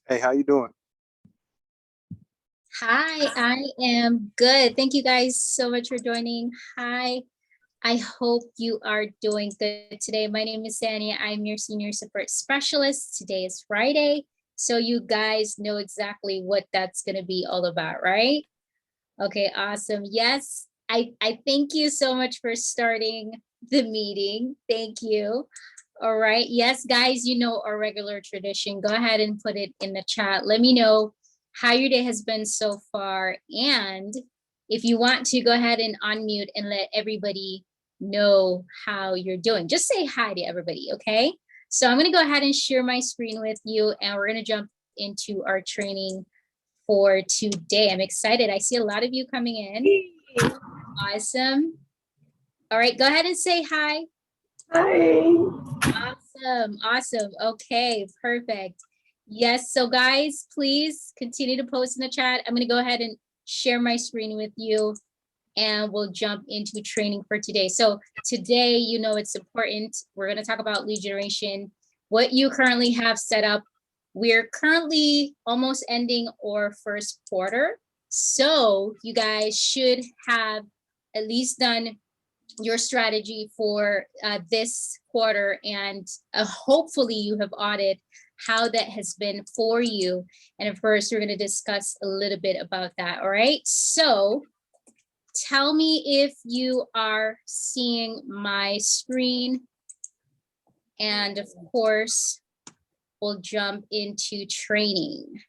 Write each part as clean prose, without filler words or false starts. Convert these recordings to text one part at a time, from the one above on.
Hey, how you doing? Hi, I am good. Thank you guys so much for joining. Hi, I hope you are doing good today. My name is Sania. I'm your senior support specialist. Today is Friday, so you guys know exactly what that's going to be all about, right? Okay, awesome. Yes, I thank you so much for starting the meeting. Thank you. All right. Yes, guys, you know our regular tradition. Go ahead and put it in the chat. Let me know how your day has been so far. And if you want to, go ahead and unmute and let everybody know how you're doing. Just say hi to everybody, okay? So I'm going to go ahead and share my screen with you, and we're going to jump into our training for today. I'm excited. I see a lot of you coming in. Awesome. All right, go ahead and say hi. Hi. Awesome, awesome. Okay, perfect. Yes, so guys, please continue to post in the chat. I'm gonna go ahead and share my screen with you and we'll jump into training for today. So today, you know, it's important. We're gonna talk about lead generation, what you currently have set up. We're currently almost ending our first quarter. So you guys should have at least done your strategy for this quarter, and hopefully you have audited how that has been for you. And of course, we're going to discuss a little bit about that. All right. So tell me if you are seeing my screen. And of course, we'll jump into training.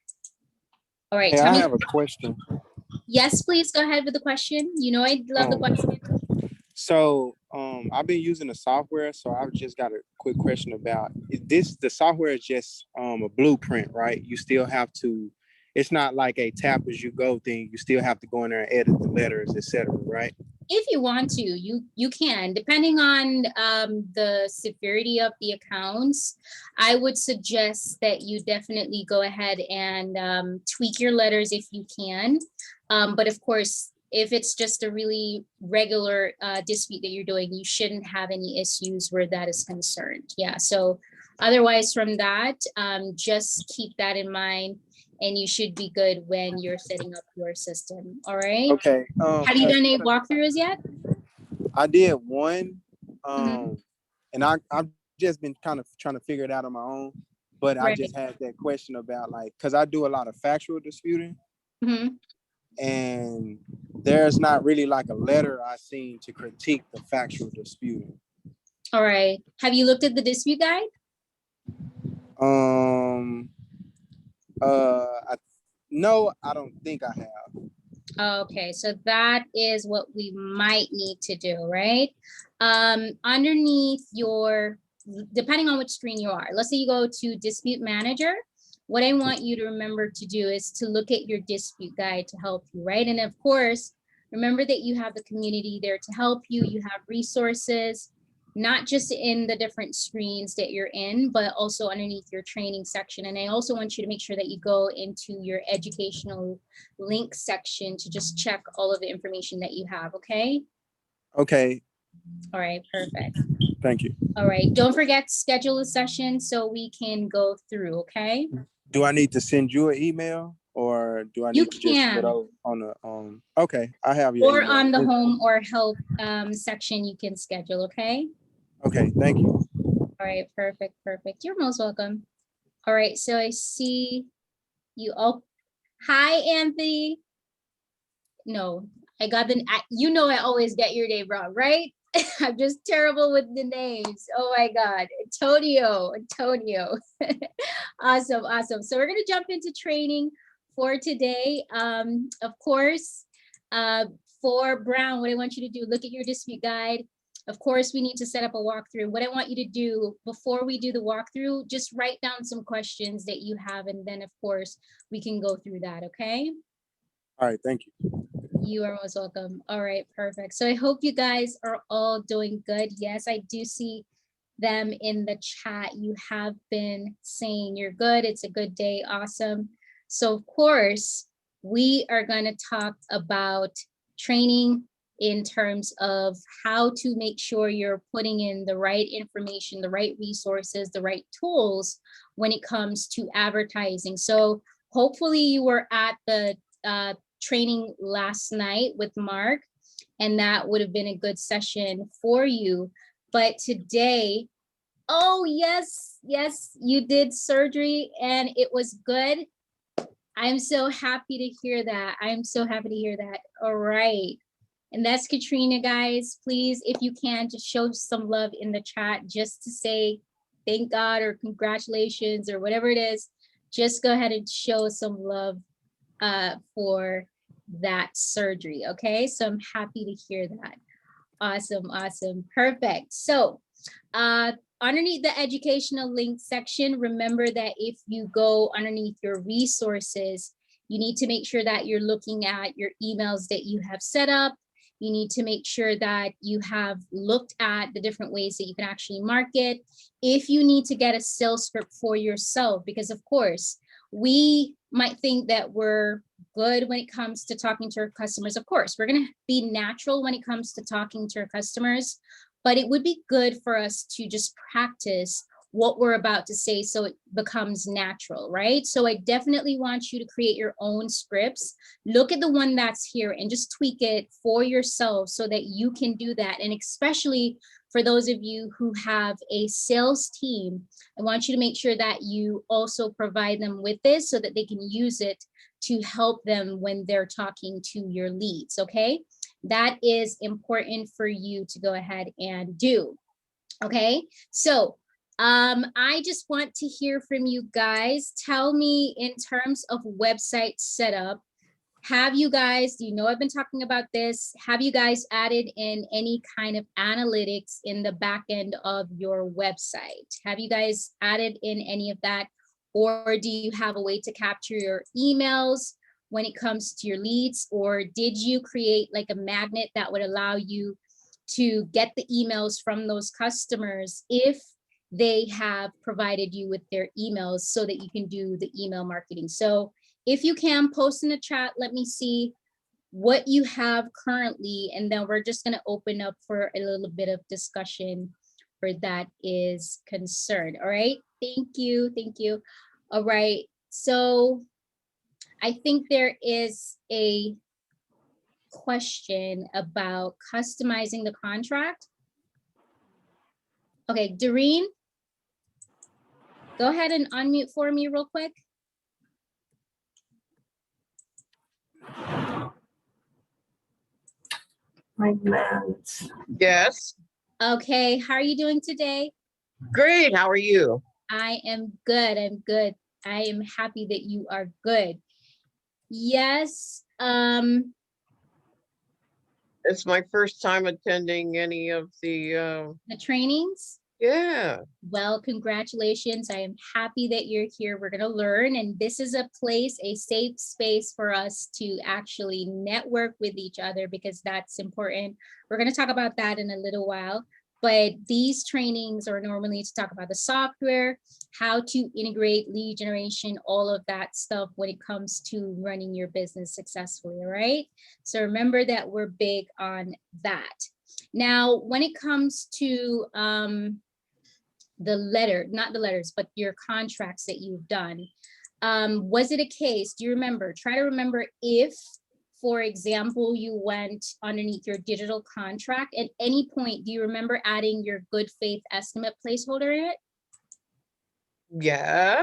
All right. Hey, Tell I me. have a question. Yes, please go ahead with the question. You know, I love the question. I've been using the software, so I've just got a quick question about the software is just a blueprint, right? You still have to, it's not like a tap as you go thing. You still have to go in there and edit the letters, etc., right? If you want to, you can, depending on the severity of the accounts. I would suggest that you definitely go ahead and tweak your letters if you can. But of course, if it's just a really regular dispute that you're doing, you shouldn't have any issues where that is concerned. Yeah, so otherwise from that, just keep that in mind and you should be good when you're setting up your system. All right. Okay. Have you done any walkthroughs yet? I did one, Mhm. and I've just been kind of trying to figure it out on my own. But I Right. just had that question about like, because I do a lot of factual disputing, Mhm. and there's not really like a letter I seen to critique the factual disputing. All right. Have you looked at the dispute guide? Um, I no, I don't think I have. Okay, so that is what we might need to do, right? Underneath your, depending on which screen you are, let's say you go to dispute manager. What I want you to remember to do is to look at your dispute guide to help you, right? And of course, remember that you have the community there to help you. You have resources, not just in the different screens that you're in, but also underneath your training section. And I also want you to make sure that you go into your educational link section to just check all of the information that you have, okay? Okay. All right, perfect. Thank you. All right, don't forget to schedule a session so we can go through, okay? Do I need to send you an email or do I You need to just put can, on the okay, I have your or email. on the home or help section, you can schedule, okay? Okay, thank you. All right, perfect, perfect. You're most welcome. All right, so I see you all. Hi, Anthony. No, I got you know I always get your name wrong, right? I'm just terrible with the names. Oh my God, Antonio. Awesome, awesome. So we're gonna jump into training for today. Of course, for Brown, what I want you to do, look at your dispute guide. Of course, we need to set up a walkthrough. What I want you to do before we do the walkthrough, just write down some questions that you have, and then of course, we can go through that, okay? All right, thank you. You are most welcome. All right, perfect. So I hope you guys are all doing good. Yes, I do see them in the chat. You have been saying you're good. It's a good day. Awesome. So of course, we are going to talk about training in terms of how to make sure you're putting in the right information, the right resources, the right tools when it comes to advertising. So hopefully you were at the training last night with Mark, and that would have been a good session for you. But today, oh yes, yes, you did surgery and it was good. I'm so happy to hear that. I'm so happy to hear that. All right. And that's Katrina, guys. Please, if you can, just show some love in the chat just to say thank God or congratulations or whatever it is. Just go ahead and show some love for that surgery. Okay. So I'm happy to hear that. Awesome. Awesome. Perfect. So underneath the educational link section, remember that if you go underneath your resources, you need to make sure that you're looking at your emails that you have set up. You need to make sure that you have looked at the different ways that you can actually market. If you need to get a sales script for yourself, because of course, we might think that we're good when it comes to talking to our customers. Of course, we're going to be natural when it comes to talking to our customers, but it would be good for us to just practice what we're about to say so it becomes natural, right? So I definitely want you to create your own scripts. Look at the one that's here and just tweak it for yourself so that you can do that. And especially for those of you who have a sales team, I want you to make sure that you also provide them with this so that they can use it to help them when they're talking to your leads, okay? That is important for you to go ahead and do, okay? So I just want to hear from you guys. Tell me in terms of website setup, have you guys, you know I've been talking about this, have you guys added in any kind of analytics in the back end of your website? Have you guys added in any of that? Or do you have a way to capture your emails when it comes to your leads? Or did you create like a magnet that would allow you to get the emails from those customers if they have provided you with their emails so that you can do the email marketing? So if you can, post in the chat, let me see what you have currently, and then we're just going to open up for a little bit of discussion where that is concerned. All right, thank you, thank you. All right, so I think there is a question about customizing the contract. Okay, Doreen, go ahead and unmute for me real quick. Yes. Okay, how are you doing today? Great. How are you? I am good. I'm good. I am happy that you are good. Yes. It's my first time attending any of The trainings. Yeah. Well, congratulations. I am happy that you're here. We're going to learn, and this is a place, a safe space for us to actually network with each other, because that's important. We're going to talk about that in a little while, but these trainings are normally to talk about the software, how to integrate lead generation, all of that stuff when it comes to running your business successfully, right? So remember that we're big on that. Now, when it comes to not the letters, but your contracts that you've done, was it a case, do you remember, try to remember if, for example, you went underneath your digital contract, at any point, do you remember adding your good faith estimate placeholder in it? Yeah.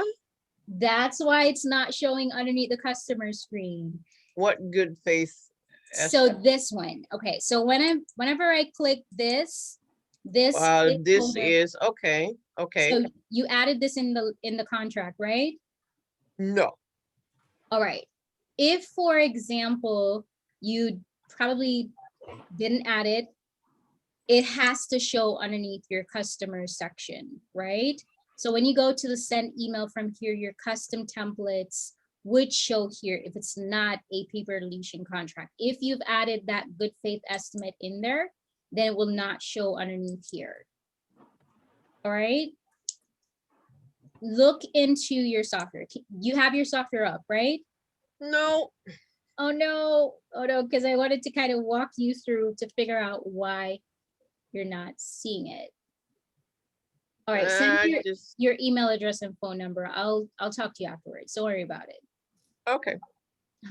That's why it's not showing underneath the customer screen. What good faith? So this one, okay, so whenever I click this This placeholder, is okay. Okay. so you added this in the contract, right? No. All right. If, for example, you probably didn't add it, it has to show underneath your customer section, right? So when you go to the send email from here, your custom templates would show here if it's not a paper deletion contract. If you've added that good faith estimate in there, then it will not show underneath here. All right. Look into your software. You have your software up, right? No. Oh no, because I wanted to kind of walk you through to figure out why you're not seeing it. All right, send Just, your email address and phone number. I'll talk to you afterwards. Don't worry about it. okay.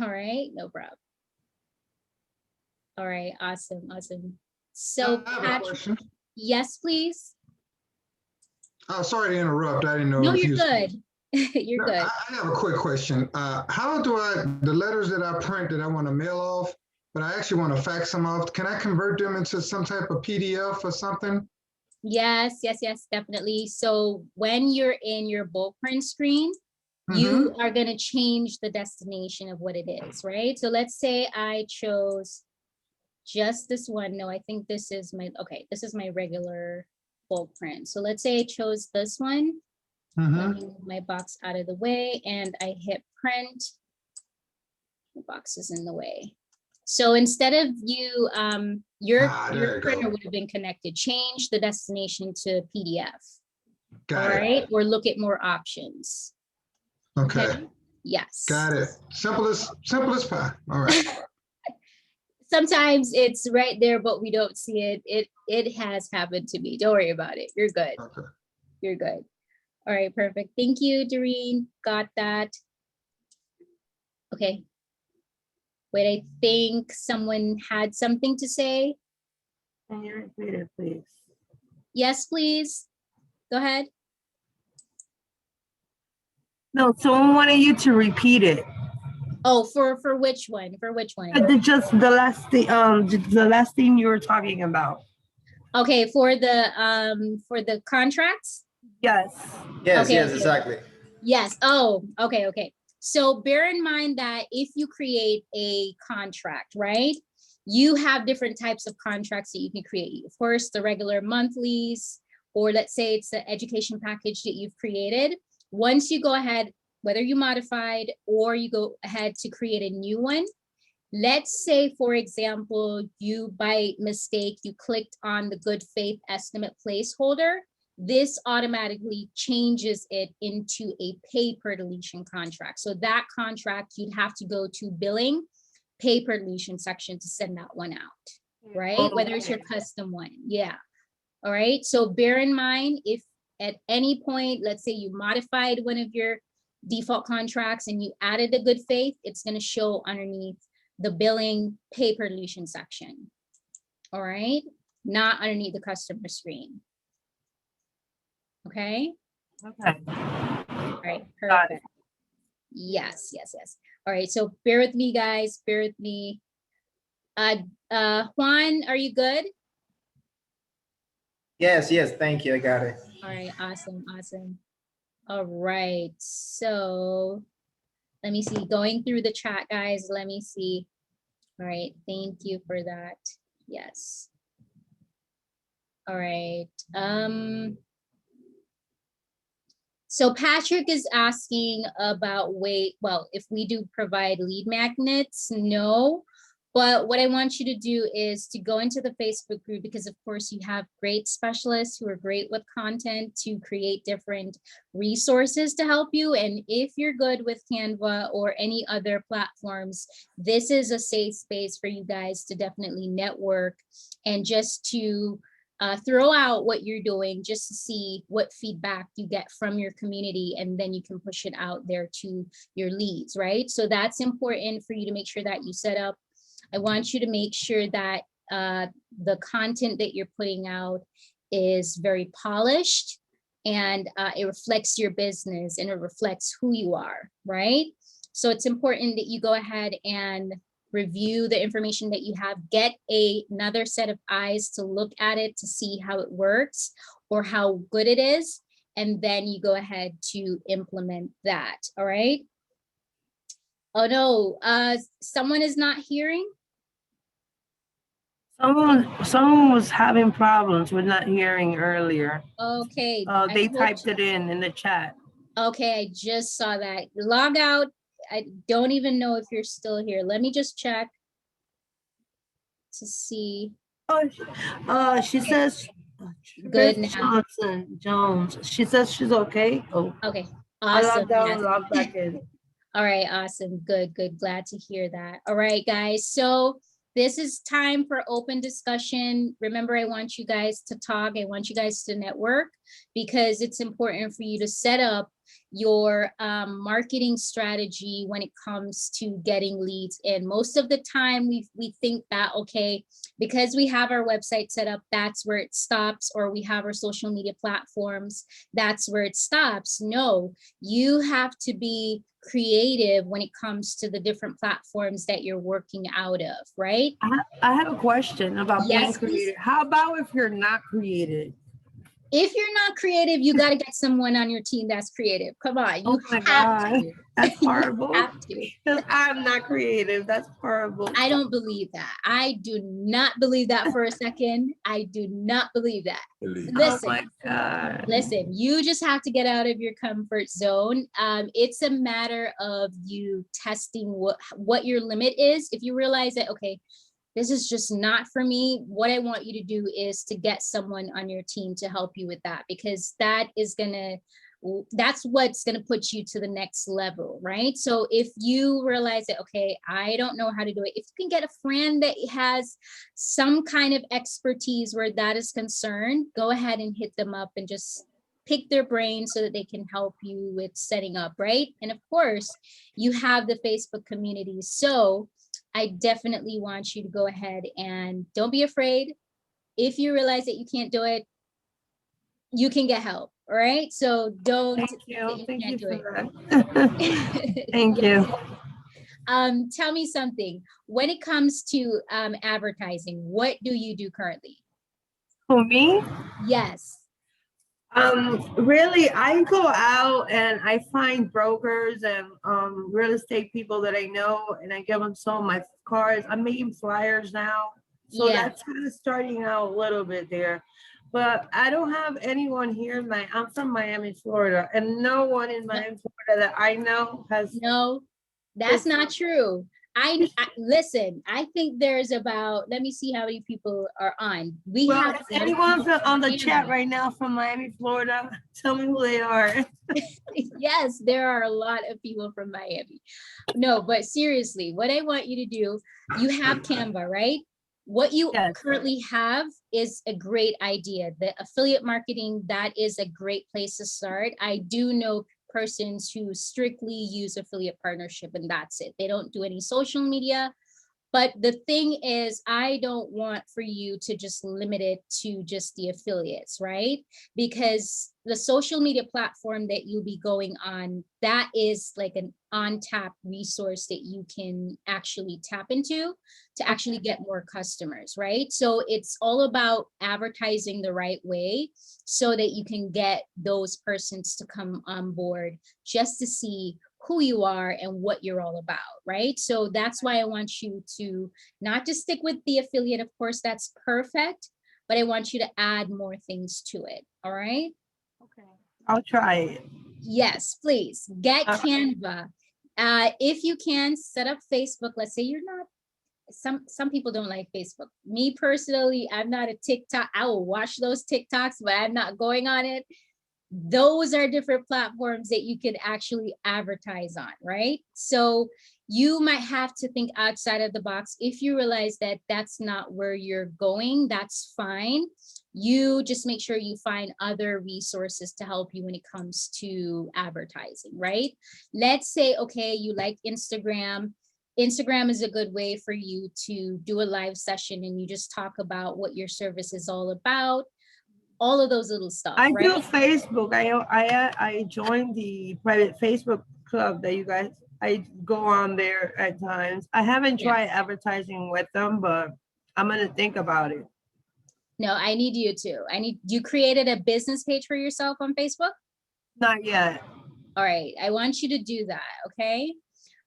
All right, no problem. All right, awesome, awesome. I So have a Patrick, question. yes, please. Sorry to interrupt. I didn't know No, if you're you. good. You're No, good. I have a quick question. How do the letters that I print that I want to mail off, but I actually want to fax them off, can I convert them into some type of PDF or something? Yes, yes, yes, definitely. So when you're in your bulk print screen, Mhm. you are going to change the destination of what it is, right? So let's say I chose just this one. No, I think this is my, okay, this is my regular bulk print. So let's say I chose this one. Let Mhm. me move my box out of the way and I hit print. The box is in the way. So instead of you, your There you printer go. would have been connected, change the destination to PDF. Got All it. right, or look at more options. Okay. Yes. Got it. Simple as pie. All right. Sometimes it's right there, but we don't see it. It has happened to me. Don't worry about it. You're good. Okay. You're good. All right, perfect. Thank you, Doreen. Got that. Okay. Wait, I think someone had something to say. Can you repeat it, please? Yes, please. Go ahead. No, someone wanted you to repeat it. Oh, for which one? For which one? Just the last thing you were talking about. Okay, for the contracts? Yes. Yes, Okay, yes, okay. exactly. Yes. Oh, okay, okay. So bear in mind that if you create a contract, right? You have different types of contracts that you can create. Of course, the regular monthlies, or let's say it's the education package that you've created. Once you go ahead, whether you modified or you go ahead to create a new one, let's say, for example, you by mistake, you clicked on the good faith estimate placeholder. This automatically changes it into a pay per deletion contract. So that contract, you'd have to go to billing, pay per deletion section to send that one out, right? Whether it's your custom one. Yeah. All right. So bear in mind, if at any point, let's say you modified one of your default contracts and you added the good faith, it's going to show underneath the billing pay per deletion section. All right. Not underneath the customer screen. Okay. Okay. All right. Got it. Perfect. Yes, yes, yes. All right. So bear with me, guys. Bear with me. Juan, are you good? Yes, yes, thank you. I got it. All right. Awesome. Awesome. All right. So let me see. Going through the chat, guys. Let me see. All right. Thank you for that. Yes. All right. So Patrick is asking about well, if we do provide lead magnets, no. But what I want you to do is to go into the Facebook group, because of course you have great specialists who are great with content to create different resources to help you. And if you're good with Canva or any other platforms, this is a safe space for you guys to definitely network and just to throw out what you're doing, just to see what feedback you get from your community, and then you can push it out there to your leads, right? So that's important for you to make sure that you set up. I want you to make sure that the content that you're putting out is very polished and it reflects your business and it reflects who you are, right? So it's important that you go ahead and review the information that you have, get another set of eyes to look at it to see how it works or how good it is. And then you go ahead to implement that. All right. Oh no, someone is not hearing. Someone was having problems with not hearing earlier. Okay. They typed it in the chat. Okay, I just saw that. Log out. I don't even know if you're still here. Let me just check to see. Oh, she says Good Chris now. Jones. She says she's okay. Oh, Okay, I awesome. logged out Yes. and logged back in. All right, awesome. Good, good. Glad to hear that. All right, guys. So This is time for open discussion. Remember, I want you guys to talk. I want you guys to network because it's important for you to set up your marketing strategy when it comes to getting leads. And most of the time we think that, okay, because we have our website set up, that's where it stops, or we have our social media platforms, that's where it stops. No, you have to be creative when it comes to the different platforms that you're working out of, right? I have a question about being Yes, please. creative. How about if you're not creative? If you're not creative, you got to get someone on your team that's creative. Come on, you Oh my have God, to. that's You horrible. have to. Because I'm not creative. That's horrible. I don't believe that. I do not believe that for a second. I do not believe that. Oh Listen, my God. listen, you just have to get out of your comfort zone. It's a matter of you testing what your limit is. If you realize that, okay, this is just not for me, what I want you to do is to get someone on your team to help you with that, because that's what's gonna put you to the next level, right? So if you realize that, okay, I don't know how to do it, if you can get a friend that has some kind of expertise where that is concerned, go ahead and hit them up and just pick their brain so that they can help you with setting up, right? And of course, you have the Facebook community. So I definitely want you to go ahead and don't be afraid. If you realize that you can't do it, you can get help. All right. So don't Thank think you. that you Thank you can't do for it. that. Thank you. Tell me something. When it comes to advertising, what do you do currently? For me, Yes. really, I go out and I find brokers and real estate people that I know, and I give them some of my cards. I'm making flyers now, so Yeah. that's kind of starting out a little bit there. But I don't have anyone here in I'm from Miami, Florida, and no one in Miami, Florida that I know has. No, that's It's- not true. Listen, I think there's about, let me see how many people are on. We Well, have if anyone on the chat right now from Miami, Florida, tell me who they are. Yes, there are a lot of people from Miami. No, but seriously, what I want you to do, you have Canva, right? What you Yes. currently have is a great idea. The affiliate marketing, that is a great place to start. I do know persons who strictly use affiliate partnership and that's it. They don't do any social media. But the thing is, I don't want for you to just limit it to just the affiliates, right? Because the social media platform that you'll be going on, that is like an on-tap resource that you can actually tap into to actually get more customers, right? So it's all about advertising the right way so that you can get those persons to come on board just to see who you are and what you're all about, right? So that's why I want you to not just stick with the affiliate, of course, that's perfect, but I want you to add more things to it, all right? Okay. I'll try it. Yes, please, get All right. Canva. If you can, set up Facebook. Let's say you're not, some people don't like Facebook. Me personally, I'm not a TikTok. I will watch those TikToks, but I'm not going on it. Those are different platforms that you can actually advertise on, right? So you might have to think outside of the box. If you realize that that's not where you're going, that's fine. You just make sure you find other resources to help you when it comes to advertising, right? Let's say, okay, you like Instagram. Instagram is a good way for you to do a live session and you just talk about what your service is all about. All of those little stuff, I right? do Facebook. I joined the private Facebook club that you guys. I go on there at times. I haven't Yeah. tried advertising with them, but I'm gonna think about it. No, I need you to. You created a business page for yourself on Facebook? Not yet. All right, I want you to do that, okay?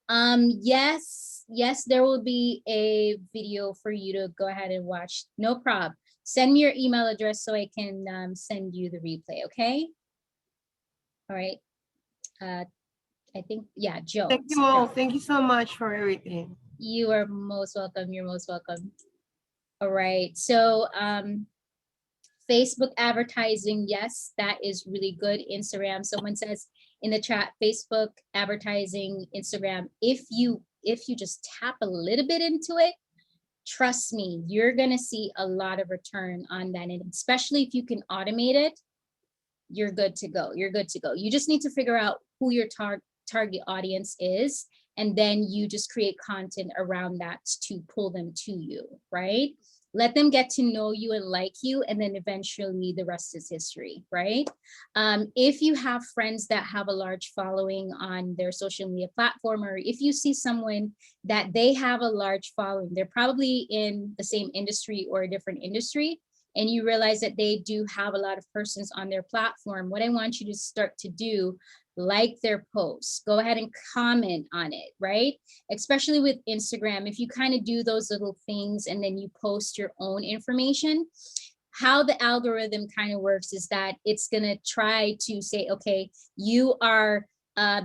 Yes, there will be a video for you to go ahead and watch. No problem. Send me your email address so I can send you the replay, okay? All right. I think, yeah, Joe. Thank you all. Thank you so much for everything. You are most welcome. You're most welcome. All right. So Facebook advertising, yes, that is really good. Instagram, someone says in the chat, Facebook advertising, Instagram. If you just tap a little bit into it, trust me, you're gonna see a lot of return on that. And especially if you can automate it, you're good to go. You're good to go. You just need to figure out who your target audience is, and then you just create content around that to pull them to you, right? Let them get to know you and like you, and then eventually the rest is history, right? If you have friends that have a large following on their social media platform, or if you see someone that they have a large following, they're probably in the same industry or a different industry, and you realize that they do have a lot of persons on their platform, what I want you to start to do, like their posts, go ahead and comment on it, right? Especially with Instagram, if you kind of do those little things and then you post your own information, how the algorithm kind of works is that it's gonna try to say, okay, you are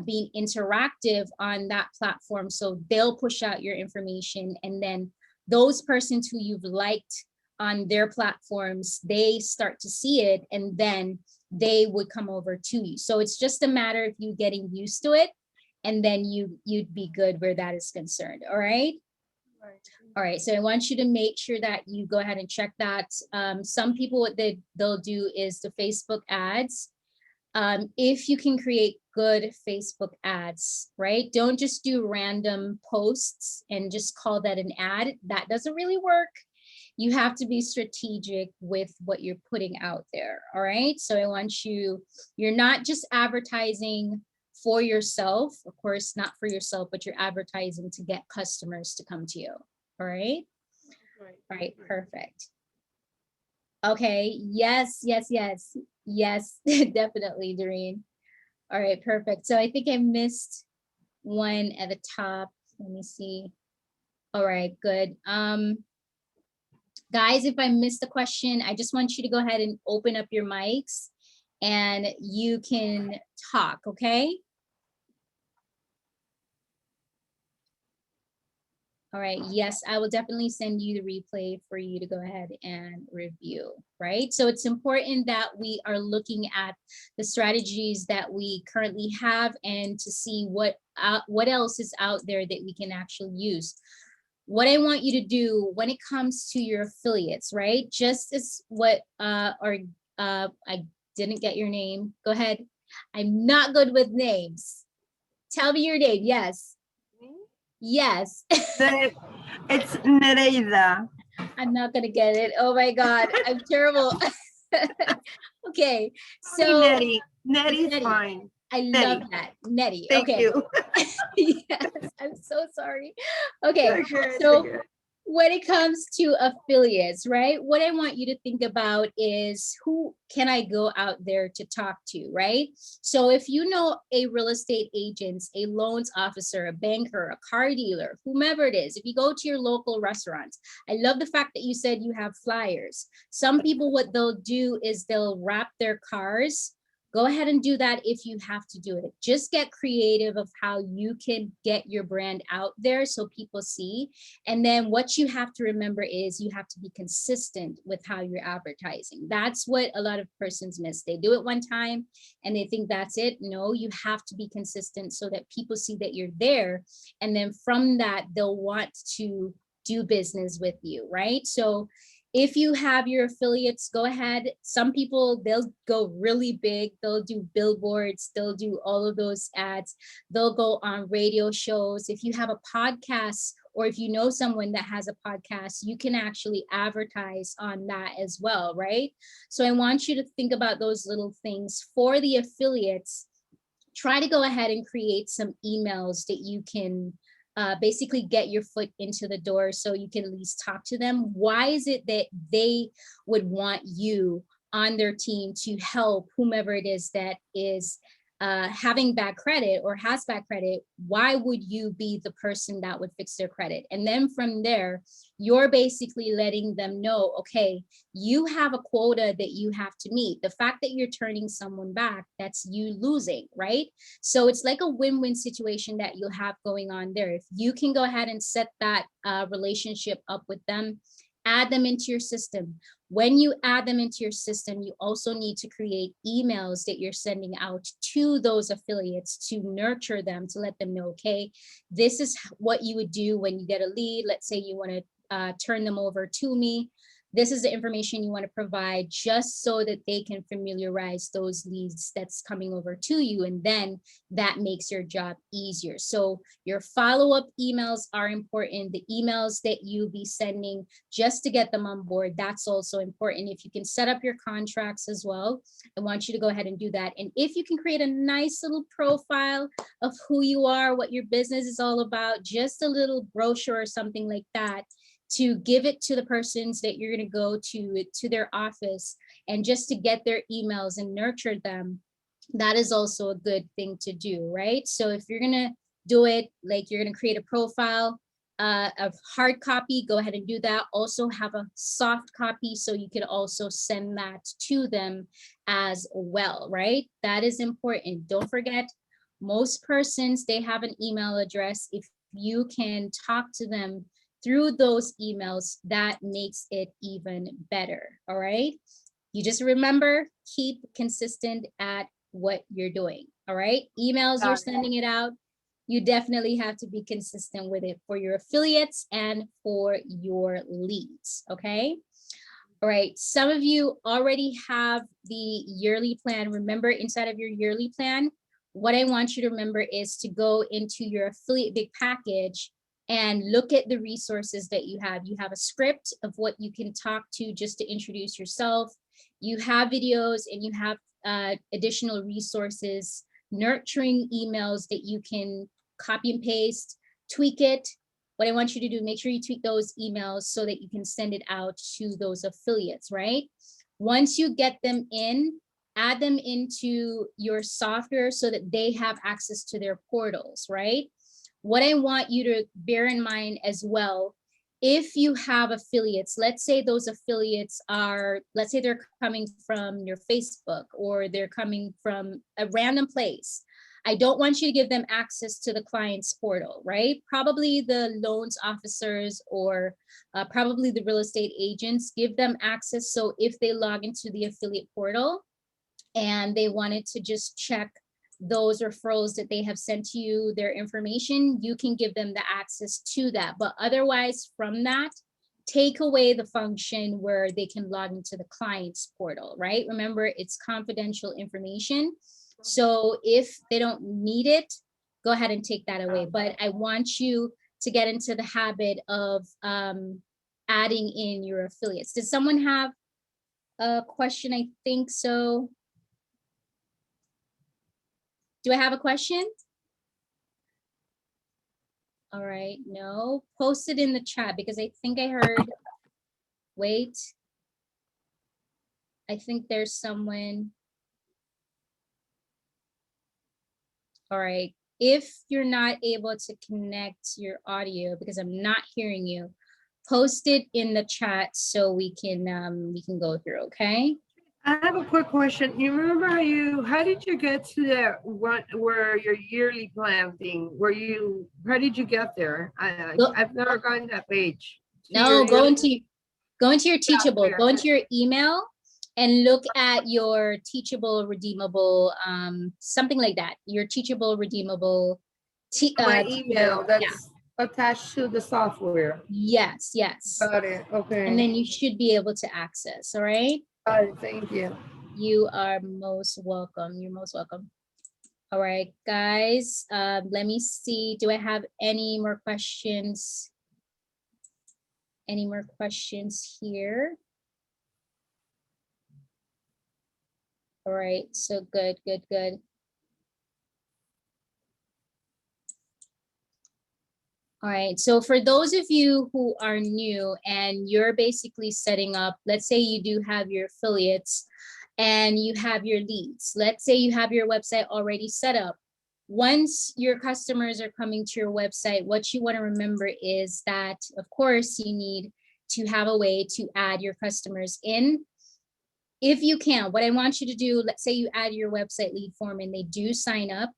being interactive on that platform, so they'll push out your information, and then those persons who you've liked on their platforms, they start to see it, and then they would come over to you. So it's just a matter of you getting used to it, and then you'd be good where that is concerned. All right. All right. So I want you to make sure that you go ahead and check that. Some people, what they'll do is the Facebook ads. If you can create good Facebook ads, right? Don't just do random posts and just call that an ad. That doesn't really work. You have to be strategic with what you're putting out there. All right. So I want you're not just advertising for yourself, of course, not for yourself, but you're advertising to get customers to come to you. All right. All right. Perfect. Okay. Yes, yes, yes, yes, definitely, Doreen. All right. Perfect. So I think I missed one at the top. Let me see. All right. Good. Guys, if I missed a question, I just want you to go ahead and open up your mics and you can talk, okay? All right, yes, I will definitely send you the replay for you to go ahead and review, right? So it's important that we are looking at the strategies that we currently have and to see what else is out there that we can actually use. What I want you to do when it comes to your affiliates, right? Just as what, I didn't get your name. Go ahead. I'm not good with names. Tell me your name. Yes. Yes. It's Nereida. I'm not gonna get it. Oh my God, I'm terrible. Okay, so Nettie. Nettie's Nettie. fine. I Nettie. love that. Nettie. Thank Okay. you. Yes, I'm so sorry. Okay, You're good, so you're good. when it comes to affiliates, right? What I want you to think about is who can I go out there to talk to, right? So if you know a real estate agent, a loans officer, a banker, a car dealer, whomever it is, if you go to your local restaurants, I love the fact that you said you have flyers. Some people, what they'll do is they'll wrap their cars. Go ahead and do that if you have to do it. Just get creative of how you can get your brand out there so people see. And then what you have to remember is you have to be consistent with how you're advertising. That's what a lot of persons miss. They do it one time and they think that's it. No, you have to be consistent so that people see that you're there. And then from that, they'll want to do business with you, right? So if you have your affiliates, go ahead. Some people, they'll go really big. They'll do billboards. They'll do all of those ads. They'll go on radio shows. If you have a podcast, or if you know someone that has a podcast, you can actually advertise on that as well, right? So I want you to think about those little things for the affiliates. Try to go ahead and create some emails that you can basically get your foot into the door so you can at least talk to them. Why is it that they would want you on their team to help whomever it is that is having bad credit or has bad credit? Why would you be the person that would fix their credit? And then from there, you're basically letting them know, okay, you have a quota that you have to meet. The fact that you're turning someone back, that's you losing, right? So it's like a win-win situation that you'll have going on there. If you can go ahead and set that relationship up with them, add them into your system. When you add them into your system, you also need to create emails that you're sending out to those affiliates to nurture them, to let them know, okay, this is what you would do when you get a lead. Let's say you want to turn them over to me. This is the information you want to provide just so that they can familiarize those leads that's coming over to you. And then that makes your job easier. So your follow-up emails are important. The emails that you'll be sending just to get them on board, that's also important. If you can set up your contracts as well, I want you to go ahead and do that. And if you can create a nice little profile of who you are, what your business is all about, just a little brochure or something like that, to give it to the persons that you're going to go to their office, and just to get their emails and nurture them, that is also a good thing to do, right? So if you're going to do it, like you're going to create a profile of hard copy, go ahead and do that. Also have a soft copy so you can also send that to them as well, right? That is important. Don't forget, most persons, they have an email address. If you can talk to them through those emails, that makes it even better. All right. You just remember, keep consistent at what you're doing. All right. Emails, you're sending it out. You definitely have to be consistent with it for your affiliates and for your leads. Okay. All right. Some of you already have the yearly plan. Remember, inside of your yearly plan, what I want you to remember is to go into your affiliate big package and look at the resources that you have. You have a script of what you can talk to just to introduce yourself. You have videos and you have additional resources, nurturing emails that you can copy and paste, tweak it. What I want you to do, make sure you tweak those emails so that you can send it out to those affiliates, right? Once you get them in, add them into your software so that they have access to their portals, right? What I want you to bear in mind as well, if you have affiliates, let's say those affiliates are, let's say they're coming from your Facebook or they're coming from a random place. I don't want you to give them access to the client's portal, right? Probably the loans officers or probably the real estate agents, give them access. So if they log into the affiliate portal and they wanted to just check those referrals that they have sent to you, their information, you can give them the access to that. But otherwise from that, take away the function where they can log into the client's portal, right? Remember, it's confidential information. So if they don't need it, go ahead and take that away. But I want you to get into the habit of adding in your affiliates. Did someone have a question? I think so. Do I have a question? All right, no, post it in the chat because I think I heard, wait. I think there's someone. All right, if you're not able to connect your audio because I'm not hearing you, post it in the chat so we can go through, okay? I have a quick question. You remember how did you get to that one where your yearly plan thing? How did you get there? I've never gotten that page. No, go into your Teachable, go into your email and look at your Teachable redeemable, something like that. Your Teachable redeemable. My email that's attached to the software. Yes, yes. Got it. Okay. And then you should be able to access. All right. Thank you. You are most welcome. You're most welcome. All right, guys. Let me see. Do I have any more questions? Any more questions here? All right, so good. All right, so for those of you who are new and you're basically setting up, let's say you do have your affiliates and you have your leads. Let's say you have your website already set up. Once your customers are coming to your website, what you want to remember is that, of course, you need to have a way to add your customers in. If you can, what I want you to do, let's say you add your website lead form and they do sign up.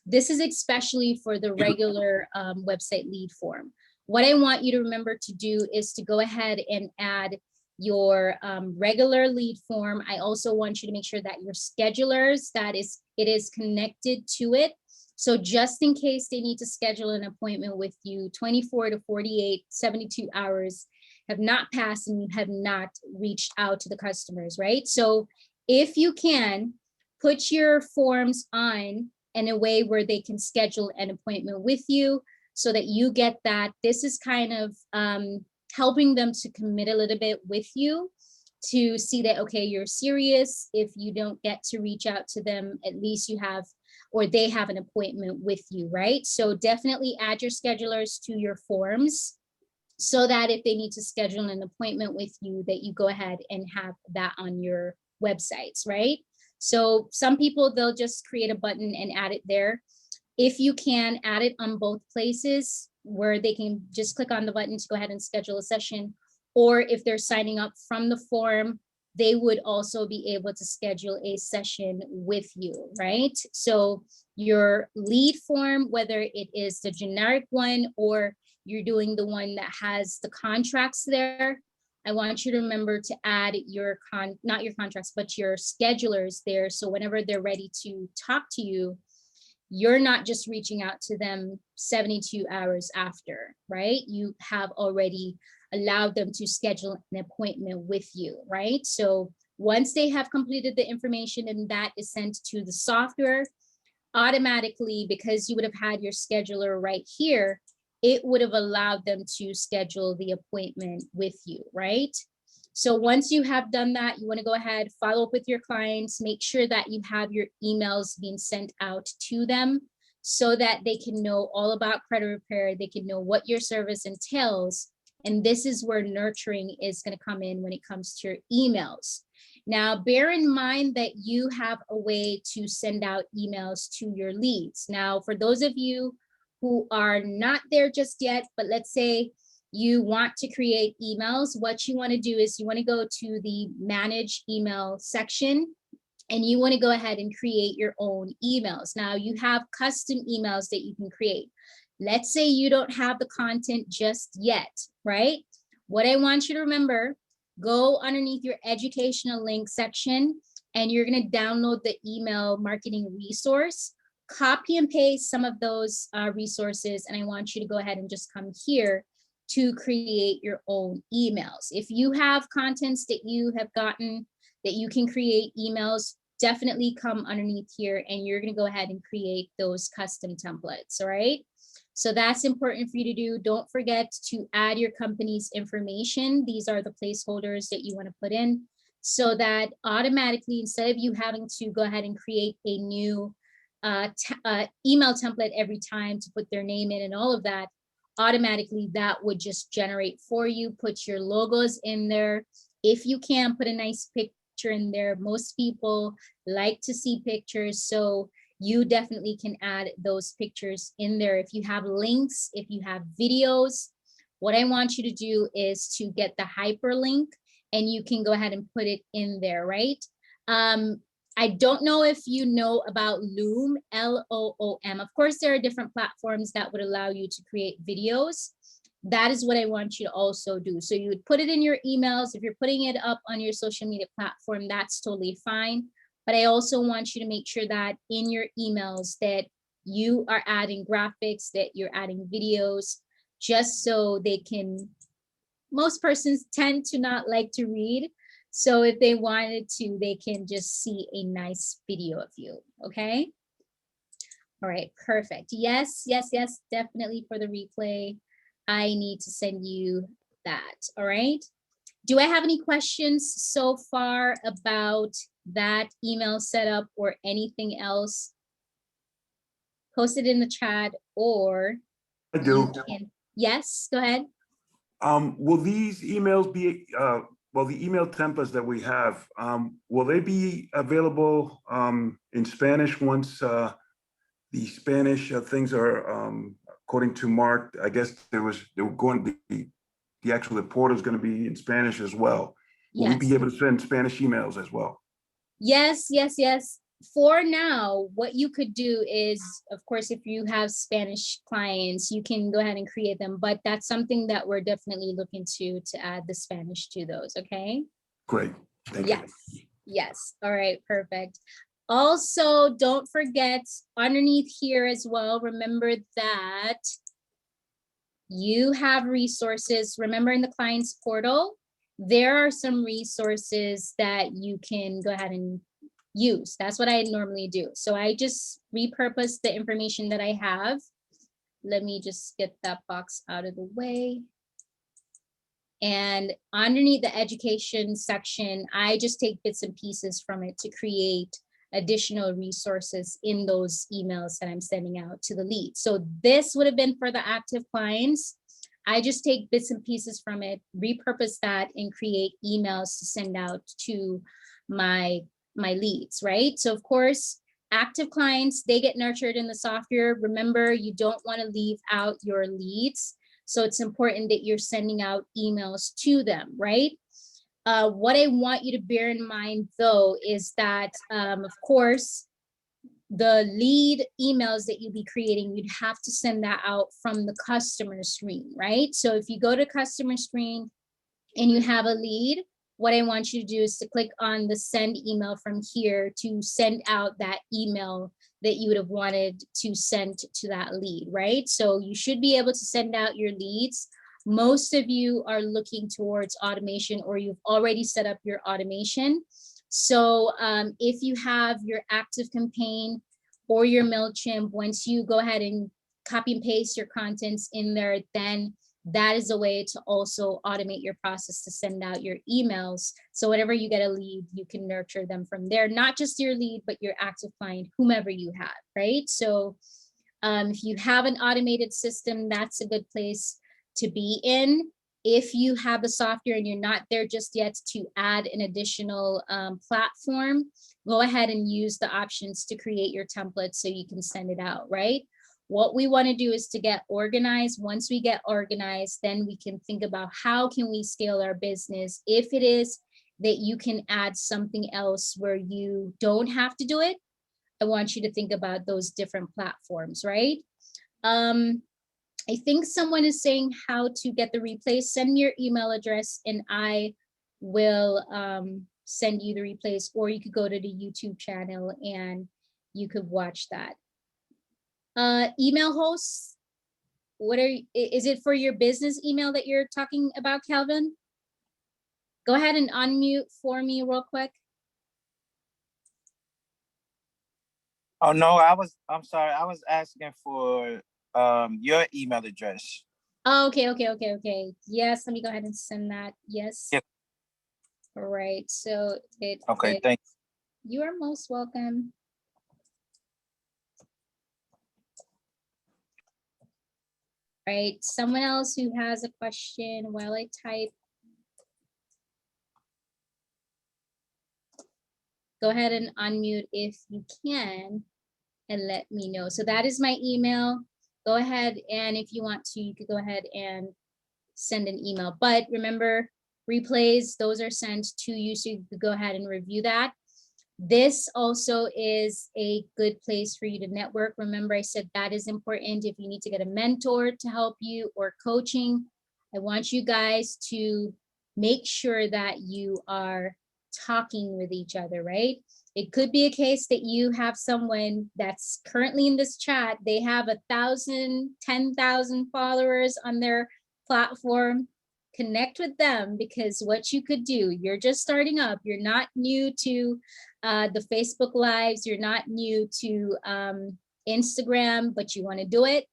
This is especially for the regular website lead form. What I want you to remember to do is to go ahead and add your regular lead form. I also want you to make sure that your schedulers, it is connected to it. So just in case they need to schedule an appointment with you 24 to 48, 72 hours have not passed and you have not reached out to the customers, right? So if you can, put your forms on in a way where they can schedule an appointment with you so that you get that. This is kind of helping them to commit a little bit with you to see that, okay, you're serious. If you don't get to reach out to them, at least you have, or they have an appointment with you, right? So definitely add your schedulers to your forms so that if they need to schedule an appointment with you, that you go ahead and have that on your websites, right? So some people, they'll just create a button and add it there. If you can, add it on both places where they can just click on the button to go ahead and schedule a session. Or if they're signing up from the form, they would also be able to schedule a session with you, right? So your lead form, whether it is the generic one or you're doing the one that has the contracts there, I want you to remember to add your not your contracts, but your schedulers there. So whenever they're ready to talk to you, you're not just reaching out to them 72 hours after, right? You have already allowed them to schedule an appointment with you, right? So once they have completed the information and that is sent to the software, automatically, because you would have had your scheduler right here, it would have allowed them to schedule the appointment with you, right? So once you have done that, you want to go ahead, follow up with your clients, make sure that you have your emails being sent out to them so that they can know all about credit repair. They can know what your service entails. And this is where nurturing is going to come in when it comes to your emails. Now, bear in mind that you have a way to send out emails to your leads. Now, for those of you who are not there just yet, but let's say you want to create emails, what you want to do is you want to go to the manage email section and you want to go ahead and create your own emails. Now you have custom emails that you can create. Let's say you don't have the content just yet, right? What I want you to remember, go underneath your educational link section and you're going to download the email marketing resource. Copy and paste some of those resources, and I want you to go ahead and just come here to create your own emails. If you have contents that you have gotten that you can create emails, definitely come underneath here and you're going to go ahead and create those custom templates. All right. So that's important for you to do. Don't forget to add your company's information. These are the placeholders that you want to put in so that automatically, instead of you having to go ahead and create a new email template every time to put their name in and all of that, automatically that would just generate for you. Put your logos in there. If you can, put a nice picture in there. Most people like to see pictures, so you definitely can add those pictures in there. If you have links, if you have videos, what I want you to do is to get the hyperlink and you can go ahead and put it in there, right? I don't know if you know about Loom, L-O-O-M. Of course, there are different platforms that would allow you to create videos. That is what I want you to also do. So you would put it in your emails. If you're putting it up on your social media platform, that's totally fine. But I also want you to make sure that in your emails that you are adding graphics, that you're adding videos, just so they can, most persons tend to not like to read. So if they wanted to, they can just see a nice video of you, okay? All right, perfect. Yes, yes, yes, definitely for the replay. I need to send you that, all right? Do I have any questions so far about that email setup or anything else? Post it in the chat or I do. Yes, go ahead. Will these emails be, well, the email templates that we have, will they be available in Spanish once the Spanish things are, according to Mark, I guess they were going to be, the actual report is going to be in Spanish as well. Will we be able to send Spanish emails as well? Yes, yes, yes. For now, what you could do is, of course, if you have Spanish clients, you can go ahead and create them, but that's something that we're definitely looking to add the Spanish to those, okay? Great, thank Yes, you. yes, all right, perfect. Also, don't forget underneath here as well, remember that You have resources. Remember, in the client's portal, there are some resources that you can go ahead and use. That's what I normally do. So I just repurpose the information that I have. Let me just get that box out of the way. And underneath the education section, I just take bits and pieces from it to create additional resources in those emails that I'm sending out to the lead. So this would have been for the active clients. I just take bits and pieces from it, repurpose that, and create emails to send out to my leads, right? So of course, active clients, they get nurtured in the software. Remember, you don't want to leave out your leads. So it's important that you're sending out emails to them, right? What I want you to bear in mind though, is that of course, the lead emails that you'll be creating, you'd have to send that out from the customer screen, right? So if you go to customer screen and you have a lead, what I want you to do is to click on the send email from here to send out that email that you would have wanted to send to that lead, right? So you should be able to send out your leads. Most of you are looking towards automation, or you've already set up your automation. So if you have your active campaign or your MailChimp, once you go ahead and copy and paste your contents in there, then that is a way to also automate your process to send out your emails. So whenever you get a lead, you can nurture them from there, not just your lead, but your active client, whomever you have, right? So if you have an automated system, that's a good place to be in. If you have the software and you're not there just yet to add an additional platform, go ahead and use the options to create your template so you can send it out, right? What we want to do is to get organized. Once we get organized, then we can think about how can we scale our business. If it is that you can add something else where you don't have to do it, I want you to think about those different platforms, right? I think someone is saying how to get the replays. Send me your email address and I will send you the replays, or you could go to the YouTube channel and you could watch that. Email hosts, is it for your business email that you're talking about, Calvin? Go ahead and unmute for me real quick. Oh no, I'm sorry, I was asking for your email address. Oh, okay. Yes, let me go ahead and send that. Yes. Yep. All right, so Okay, thanks. You are most welcome. Right, someone else who has a question while I type. Go ahead and unmute if you can and let me know. So that is my email. Go ahead, and if you want to, you could go ahead and send an email. But remember, replays, those are sent to you, so you could go ahead and review that. This also is a good place for you to network. Remember, I said that is important. If you need to get a mentor to help you or coaching, I want you guys to make sure that you are talking with each other, right? It could be a case that you have someone that's currently in this chat, they have 1,000, 10,000 followers on their platform. Connect with them, because what you could do, you're just starting up, you're not new to the Facebook Lives, you're not new to Instagram, but you want to do it.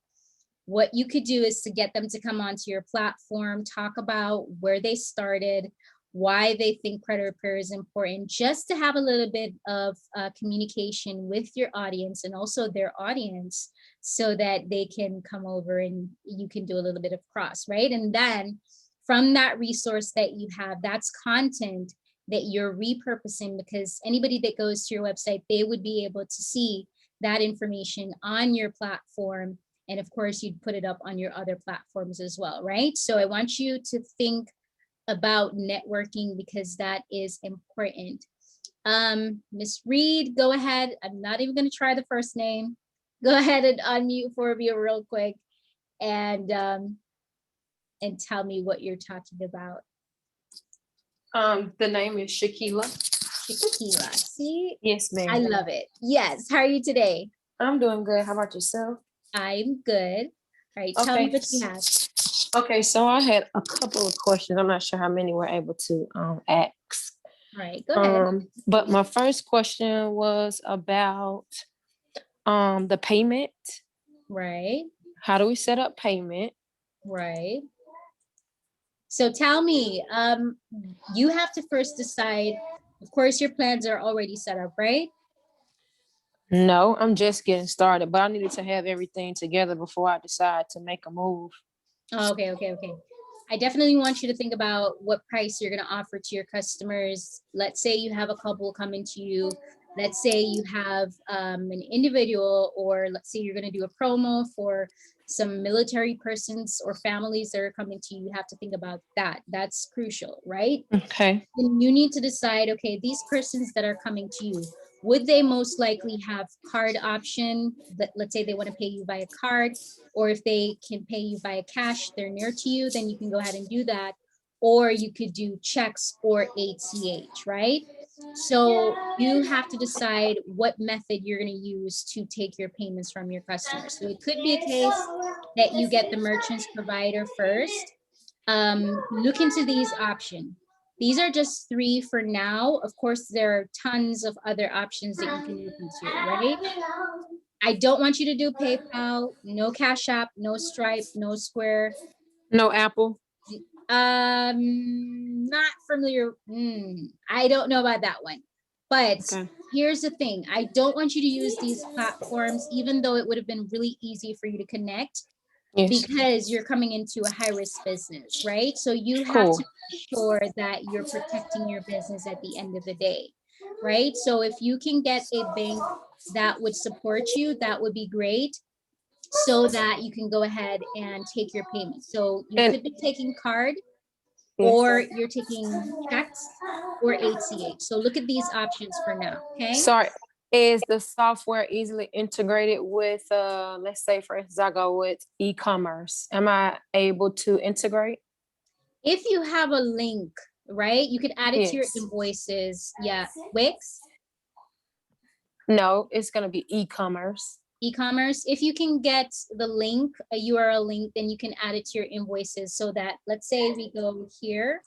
What you could do is to get them to come onto your platform, talk about where they started, why they think credit repair is important, just to have a little bit of communication with your audience and also their audience, so that they can come over and you can do a little bit of cross, right? And then from that resource that you have, that's content that you're repurposing, because anybody that goes to your website, they would be able to see that information on your platform. And of course, you'd put it up on your other platforms as well, right? So I want you to think about networking, because that is important. Miss Reed, go ahead. I'm not even going to try the first name. Go ahead and unmute for me real quick and tell me what you're talking about. The name is Shakila. Shakila, see? Yes, ma'am. I love it. Yes, how are you today? I'm doing good. How about yourself? I'm good. right, tell me Okay. what you have. Okay, so I had a couple of questions. I'm not sure how many we're able to ask. All right, go ahead. But my first question was about the payment. Right, How do we set up payment? right. So tell me, you have to first decide, of course, your plans are already set up, right? No, I'm just getting started, but I needed to have everything together before I decide to make a move. Oh, okay, okay, okay. I definitely want you to think about what price you're going to offer to your customers. Let's say you have a couple coming to you. Let's say you have an individual, or let's say you're going to do a promo for some military persons or families that are coming to you. You have to think about that. That's crucial, right? Okay. And you need to decide, okay, these persons that are coming to you, would they most likely have card option that, let's say they want to pay you via card, or if they can pay you via cash, they're near to you, then you can go ahead and do that. Or you could do checks or ACH, right? So you have to decide what method you're going to use to take your payments from your customers. So it could be a case that you get the merchant's provider first. Look into these options. These are just 3 for now. Of course, there are tons of other options that you can look into, right? I don't want you to do PayPal, no Cash App, no Stripe, no Square. No Apple. Not familiar. I don't know about that one. But Okay. here's the thing. I don't want you to use these platforms, even though it would have been really easy for you to connect, Yes. because you're coming into a high-risk business, right? So you have Cool. to make sure that you're protecting your business at the end of the day, right? So if you can get a bank that would support you, that would be great, so that you can go ahead and take your payment. So you And could be taking card, yes. or you're taking checks or ACH. So look at these options for now, okay? Sorry, is the software easily integrated with, let's say, for instance, I go with e-commerce. Am I able to integrate? If you have a link, right, you could add it to your Yes. invoices. Yeah, Wix, No, it's gonna be e-commerce. e-commerce. If you can get the link, a URL link, then you can add it to your invoices, so that, let's say we go here,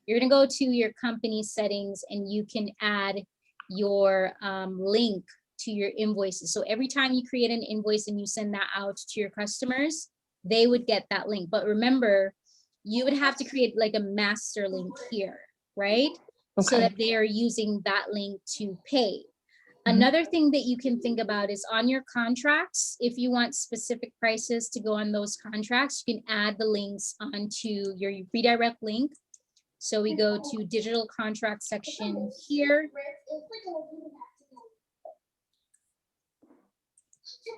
you're gonna go to your company settings and you can add your link to your invoices. So every time you create an invoice and you send that out to your customers, they would get that link. But remember, you would have to create like a master link here, right? So Okay. that they are using that link to pay. Mhm. Another thing that you can think about is on your contracts, if you want specific prices to go on those contracts, you can add the links onto your redirect link. So we go to digital contract section here.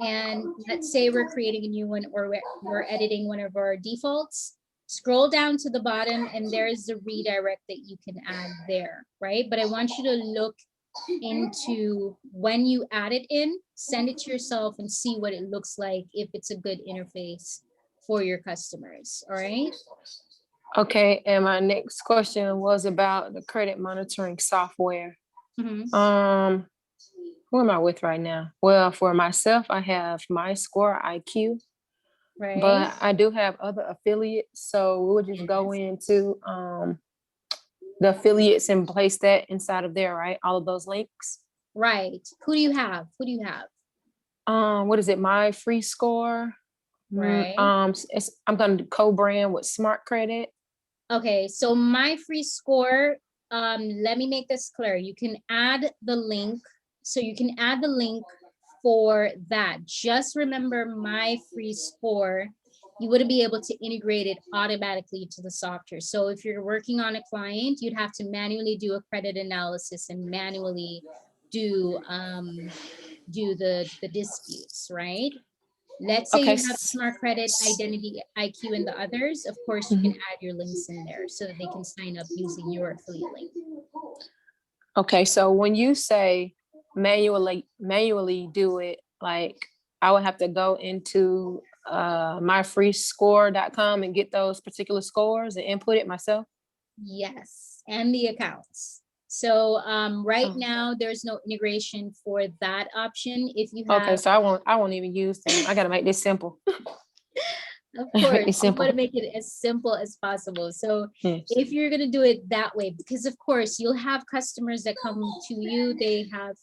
And let's say we're creating a new one, or we're editing one of our defaults. Scroll down to the bottom and there's the redirect that you can add there, right? But I want you to look into, when you add it in, send it to yourself and see what it looks like, if it's a good interface for your customers, all right? Okay, and my next question was about the credit monitoring software. Mhm. Who am I with right now? Well, for myself, I have my score IQ, Right. but I do have other affiliates. So we'll just go into the affiliates and place that inside of there, right? All of those links. Right. Who do you have? Who do you have? What is it? My free score. Right. I'm gonna co-brand with Smart Credit. Okay, so my free score, let me make this clear. You can add the link. So you can add the link for that. Just remember, my free score, you wouldn't be able to integrate it automatically to the software. So if you're working on a client, you'd have to manually do a credit analysis and manually do the disputes, right? Let's say Okay. you have Smart Credit, Identity IQ, and the others. Of course, you can add your links in there so that they can sign up using your affiliate link. Okay, so when you say manually do it, like I would have to go into myfreescore.com and get those particular scores and input it myself? Yes, and the accounts. So right Oh. now there's no integration for that option. If you Okay, have, so I won't even use them. I gotta make this simple. Of Make it course, we want simple. to make it as simple as possible. So Yes. if you're going to do it that way, because of course you'll have customers that come to you, they have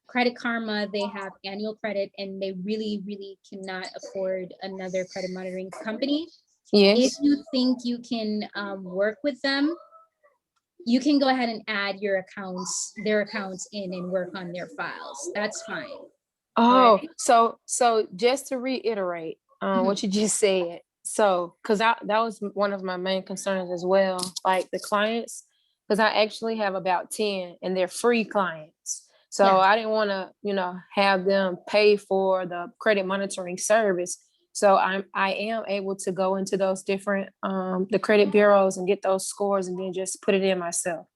Credit Karma, they have annual credit, and they really, really cannot afford another credit monitoring company. If Yes. you think you can work with them, you can go ahead and add their accounts in and work on their files. That's fine. Oh, Right. so just to reiterate Mhm. what you just said. So, because that was one of my main concerns as well. Like the clients, because I actually have about 10 and they're free clients. So Yeah. I didn't want to, have them pay for the credit monitoring service. So I am able to go into those different the credit bureaus and get those scores and then just put it in myself.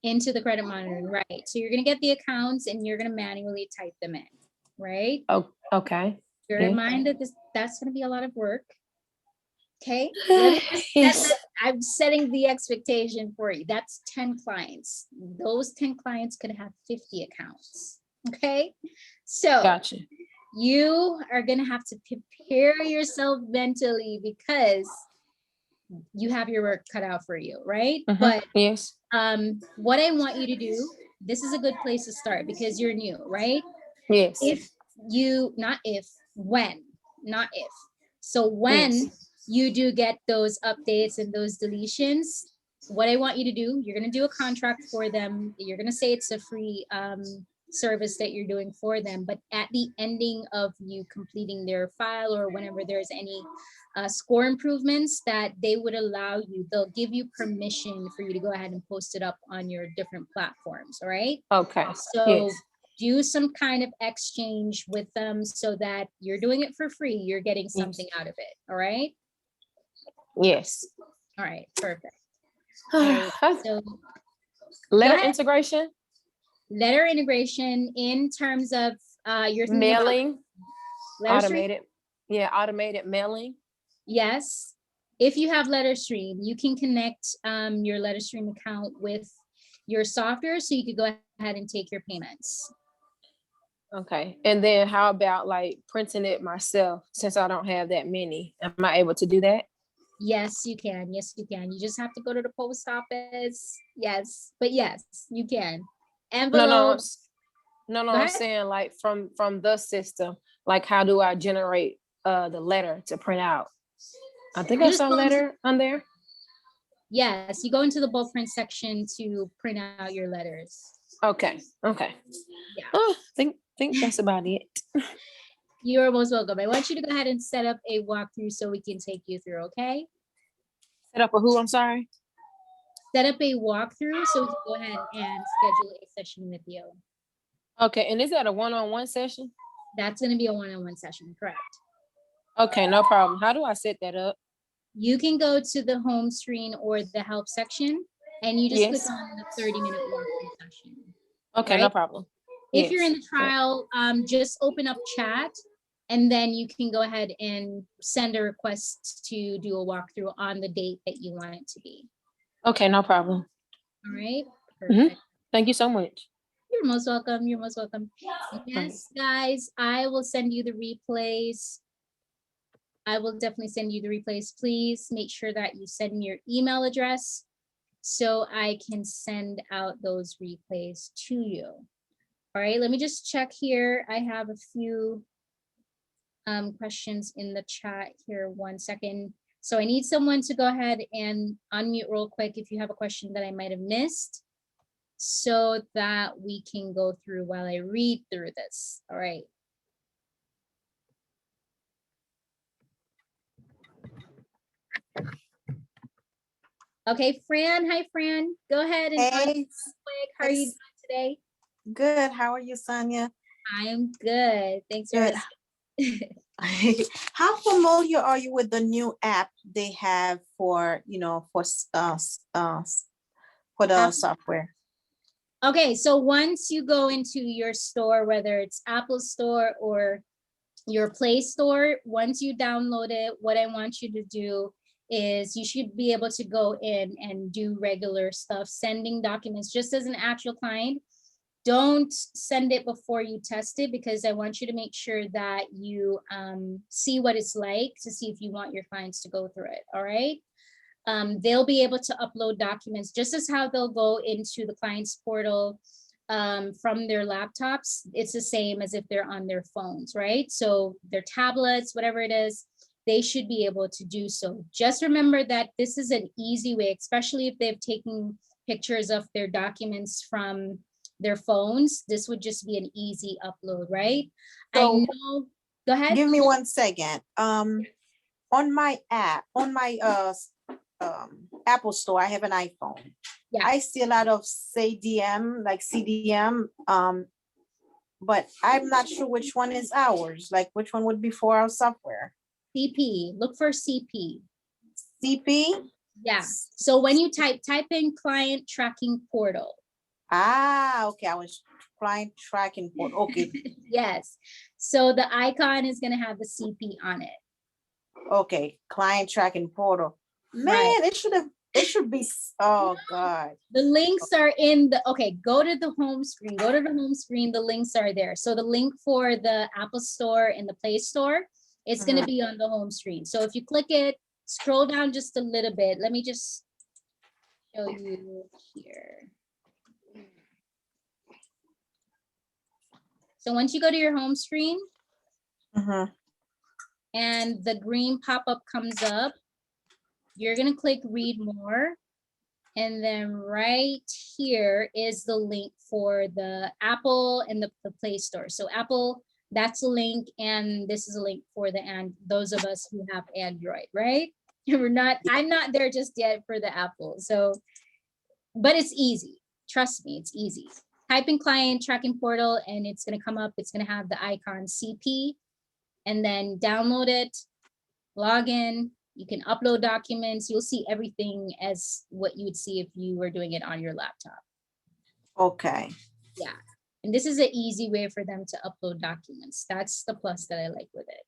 Into the credit monitoring, right? So you're gonna get the accounts and you're gonna manually type them in, right? Oh, okay. Bear Yeah. in mind that that's gonna be a lot of work. Okay, let me just Yes. I'm setting the expectation for you. That's 10 clients. Those 10 clients could have 50 accounts. Okay, so Gotcha. you are gonna have to prepare yourself mentally because you have your work cut out for you, right? Mhm. But Yes. what I want you to do, this is a good place to start because you're new, right? Yes. When, not if. So when Yes. you do get those updates and those deletions, what I want you to do, you're going to do a contract for them. You're going to say it's a free service that you're doing for them. But at the ending of you completing their file or whenever there's any score improvements that they would allow you, they'll give you permission for you to go ahead and post it up on your different platforms. All right. Okay. So Yes. do some kind of exchange with them so that you're doing it for free. You're getting something out of it. All right. Yes. All right. Perfect. All right. So Letter ahead. integration, letter integration in terms of you're thinking about mailing, letter stream. automated. Yeah, automated mailing. Yes. If you have letter stream, you can connect your letter stream account with your software so you could go ahead and take your payments. Okay. And then how about like printing it myself since I don't have that many? Am I able to do that? Yes, you can. Yes, you can. You just have to go to the post office. Yes, but yes, you can. Envelopes. No, Go I'm ahead. saying like from the system, like how do I generate the letter to print out? I think You I just saw go into- letter on there. Yes, you go into the bulk print section to print out your letters. Okay. Okay. Yeah. Oh, think that's about it. You're most welcome. I want you to go ahead and set up a walkthrough so we can take you through, okay? Set up a who? I'm sorry. Set up a walkthrough so we can go ahead and schedule a session with you. Okay. And is that a one-on-one session? That's going to be a one-on-one session, correct? Okay, no problem. How do I set that up? You can go to the home screen or the help section and you just Yes. click on the 30-minute walkthrough session. Okay, no right? problem. If you're in the Yes. trial, just open up chat and then you can go ahead and send a request to do a walkthrough on the date that you want it to be. Okay, no problem. All right, Mhm. perfect. Thank you so much. You're most welcome. You're most welcome. Yes, guys, I will send you the replays. I will definitely send you the replays. Please make sure that you send me your email address so I can send out those replays to you. All right, let me just check here. I have a few questions in the chat here. 1 second. So I need someone to go ahead and unmute real quick if you have a question that I might have missed so that we can go through while I read through this. All right. Okay, Fran. Hi, Fran. Go ahead and unmute Hey, quick. How are you doing today? good. How are you, Sonia? I'm good. Thanks for Good. asking. How familiar are you with the new app they have for, for the software? Okay, so once you go into your store, whether it's Apple Store or your Play Store, once you download it, what I want you to do is you should be able to go in and do regular stuff, sending documents just as an actual client. don't send it before you test it, because I want you to make sure that you see what it's like to see if you want your clients to go through it. All right. They'll be able to upload documents just as how they'll go into the client's portal from their laptops. It's the same as if they're on their phones, right? So their tablets, whatever it is, they should be able to do so. Just remember that this is an easy way, especially if they've taken pictures of their documents from their phones. This would just be an easy upload, right? I So- know, go ahead. Give me 1 second. On my app, on my Apple Store, I have an iPhone. Yeah. I see a lot of say DM, like CDM, but I'm not sure which one is ours, like which one would be for our software. CP, look for CP. CP? Yeah. So when you type in client tracking portal. Ah, okay, I was client tracking portal, okay, Yes. So the icon is going to have the CP on it. okay, client tracking portal. Man, Right. it should be, oh God. The links are in the, okay, go to the home screen. Go to the home screen. The links are there. So the link for the Apple Store and the Play Store, it's going to be on the home screen. So if you click it, scroll down just a little bit. Let me just show you here. So once you go to your home screen and the green pop-up comes up, you're going to click read more. And then right here is the link for the Apple and the Play Store. So Apple, that's a link, and this is a link for those of us who have Android, right? I'm not there just yet for the Apple. So, but it's easy. Trust me, it's easy. Type in client tracking portal and it's going to come up. It's going to have the icon CP, and then download it, log in. You can upload documents. You'll see everything as what you would see if you were doing it on your laptop. Okay. Yeah. And this is an easy way for them to upload documents. That's the plus that I like with it.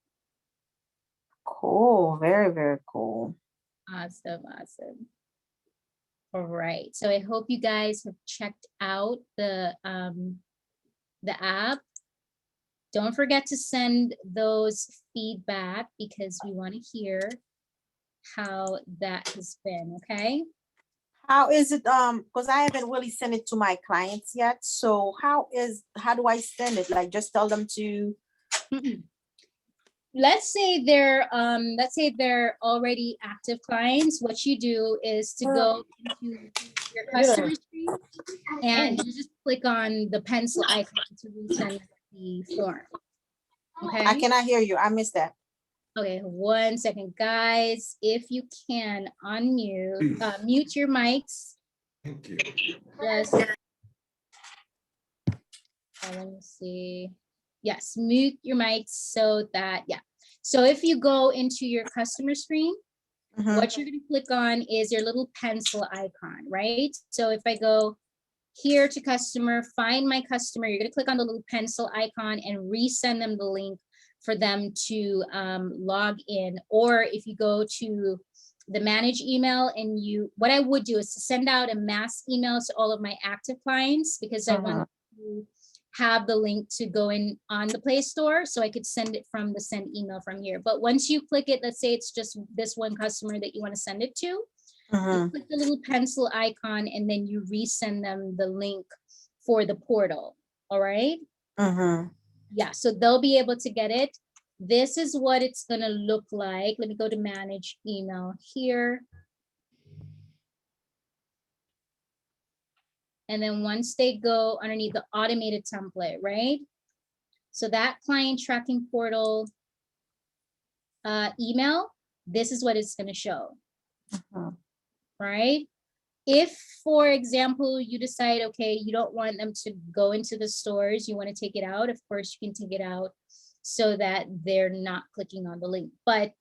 Cool. Very, very cool. Awesome. Awesome. All right. So I hope you guys have checked out the app. Don't forget to send those feedback because we want to hear how that has been, okay? How is it, because I haven't really sent it to my clients yet. So how do I send it? Like just tell them to. Let's say they're already active clients. What you do is to go into your customer screen and you just click on the pencil icon to resend the form. Okay. I cannot hear you. I missed that. Okay, 1 second, guys. If you can unmute, mute your mics. Thank you. Yes. Let me see. Yes, mute your mics so that, yeah. So if you go into your customer screen, what you're going to click on is your little pencil icon, right? So if I go here to customer, find my customer, you're going to click on the little pencil icon and resend them the link for them to log in. Or if you go to the manage email and what I would do is to send out a mass email to all of my active clients because I want to have the link to go in on the Play Store so I could send it from the send email from here. But once you click it, let's say it's just this one customer that you want to send it to, you click the little pencil icon and then you resend them the link for the portal. All right. Yeah, so they'll be able to get it. This is what it's going to look like. Let me go to manage email here. And then once they go underneath the automated template, right? So that client tracking portal email, this is what it's going to show. Right? If, for example, you decide, okay, you don't want them to go into the stores, you want to take it out, of course, you can take it out so that they're not clicking on the link. But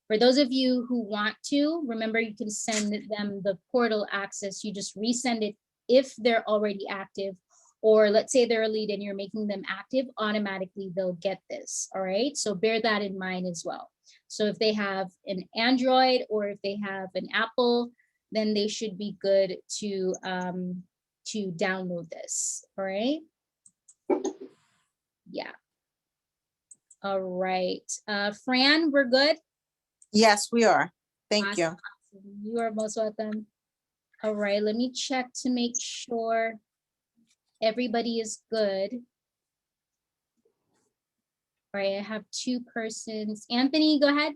for those of you who want to, remember, you can send them the portal access. You just resend it if they're already active, or let's say they're a lead and you're making them active, automatically they'll get this. All right. So bear that in mind as well. So if they have an Android or if they have an Apple, then they should be good to download this. All right. Yeah. All right. Fran, we're good? Yes, we are. Thank you. Awesome. You are most welcome. All right, let me check to make sure everybody is good. All right, I have 2 persons. Anthony, go ahead.